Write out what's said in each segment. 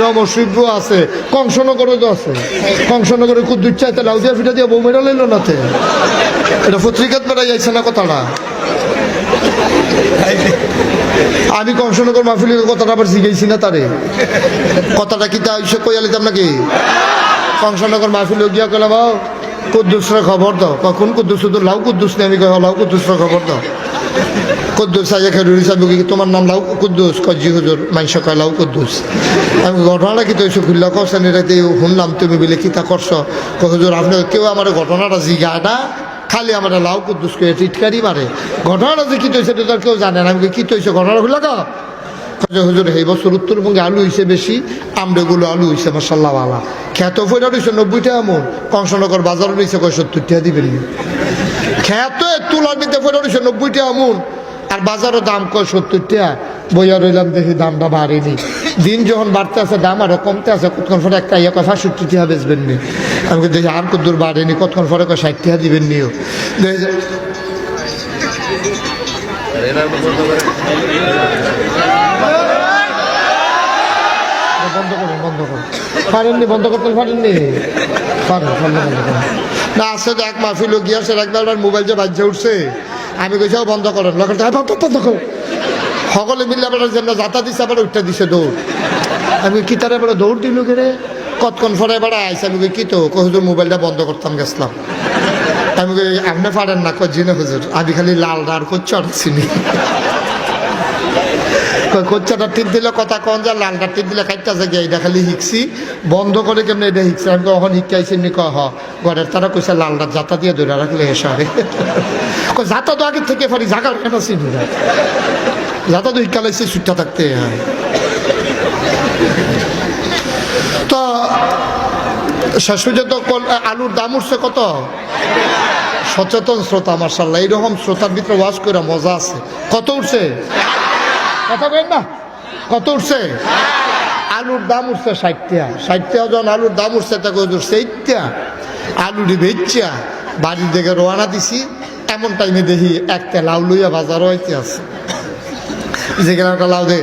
রমশিব্য আছে, কংসনগরও তো আছে। কংসনগরে কুদ্দুর চাইতে লাউ দিয়া ফিটা দিয়ে বউ মেরা লইল নাতে। এটা পত্রিকাত বেড়াই যাইছে না কথাটা। আমি কংসনগর মাহফিলের কথাটা আবার শিখেছি না তারে। কথাটা কি তা এসে কইয়া লিতাম নাকি? কংসনগর মাহফিলে গিয়া কইলাম বাও কুদ্দুসরা খবর দাও। কখন কুদ্দুস? শুধু লাউ কুদ্দুস নেই। আমি কই লাউ কুদ্দুসরা খবর দাও। কুদ্দুস আইয়া খেরুরি সাহেব কি তোমার নাম লাউ কুদ্দুস? কজি হুজুর মাইশ কয় লাউ কুদ্দুস। আমি ঘটনাটা কি তো এসে খুললা করছেন এটাতে শুনলাম তুমি বলে কি তা করছো? হুজুর আপনি কেউ আমার ঘটনাটা জিগায় না, খালি আমার লাউ কুদ্দুস কে টিটকারি মারে। ঘটনাটা যে কি তৈছে তার কেউ জানে না। আমি কি তৈছে ঘটনা খুললা কা হুজুর এই বছর উত্তরবঙ্গে আলু হয়েছে বেশি, আমরাগুলো আলু হয়েছে মাসাল্লাহ আলা। খ্যাত ফেরা রয়েছে 90 টাকা মন, কংসনগর বাজারে রয়েছে 70 টাকা দিবেন। খ্যাত তুলার নিতে ফেরা রয়েছে 90 টাকা মন, আর বাজারও দাম 70 টাকা। বইয়া রইলাম দেখি দামটা বাড়েনি। দিন যখন বাড়তে আছে দাম আরো কমতে আছে। কতক্ষণ পরে একটা ইয়ে 65 টাকা বেচবেন নি। আমি দেখি আর কত দূর বাড়েনি, কতক্ষণ পরে 60 টাকা দিবেন নিও। বন্ধ করুন, বন্ধ করুন। পারেননি বন্ধ করতে? পারেননি? পারেন, বন্ধ করুন না। আসছে তো এক মাহফিল গিয়া সে একবার মোবাইল যে বাজছে উঠছে। আমি কইসাও বন্ধ করেন, বন্ধ করুন। সকলে মিলে আবার যেন যাতা দিছে আবার উঠতে দিছে দৌড়। আমি কি তারা এবার দৌড় দিল রে? কতক্ষণ পরে এবার আইসে। আমি কি তো হুজুর মোবাইলটা বন্ধ করতাম গেছিলাম। আমি আপনি পারেন না? কজি না হুজুর, আমি খালি লাল আর কোচ্চা চিনি। কোচ্চাটা টিপ দিলে কথা কন যা, লালটা টিপ দিলে খাইতে গিয়ে এটা খালি শিখছি। বন্ধ করে কেমন এটা শিখছি। আমি কখন শিখাইছি নি? কহ ঘরের তারা কইসা লালটা যাতা দিয়ে ধরে রাখলে এসারে যাতা তো আগের থেকে পারি, জাগার কেন চিনি না। যাতা তো শিক্ষালাইছে সুটটা থাকতে। তো শেষ পর্যন্ত আলুর দাম উঠছে কত? সচেতন শ্রোতা মার্শাল্লাহ, এইরকম শ্রোতার ভিতরে ওয়াজ করে মজা আছে। কত উঠছে? কথা বলেন না, কত উঠছে? আলুর দাম উঠছে 60 টাকা। 60 টাকা যখন আলুর দাম উঠছে তাকে 60 টাকা আলুটি বেচা বাড়ির দিকে রওনা দিছি। এমন টাইমে দেখি একটা লাউ লইয়া বাজার হইতে আছে। যেখানে একটা লাউ দে,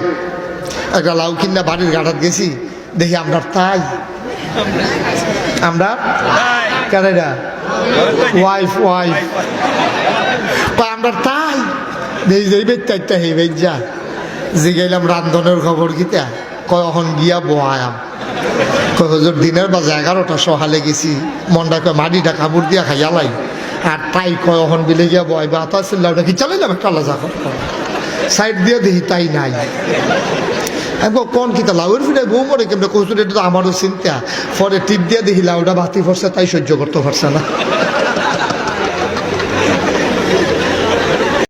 একটা লাউ কিনা বাড়ির গাড়াত গেছি, দেখি আমরা তাই আমরা কারেরা ওয়াইফ আমরা তাই দেখি যে বেচটা হে বেচা। জিগাইলাম রান্ধনের খবর কিতা? কখন গিয়া বয়াম। হুজুর দিনের বাজে 11টা সহালে গেছি। মনটা কয় মাটিটা কাপড় দিয়া খাইয়ালাই। আর তাই কখন বিলে গিয়া বয় বাতা চিল্লাটা কি চালাইলাম একটা আলাদা সাইড দিয়ে দেখি তাই নাই। আমি কোন কিতা লাউয়ের ফিরে বউ মরে কেমন কচুর, এটা তো আমারও চিন্তা। পরে টিপ দিয়ে দেখি লাউটা বাতি পড়ছে, তাই সহ্য করতে পারছে না।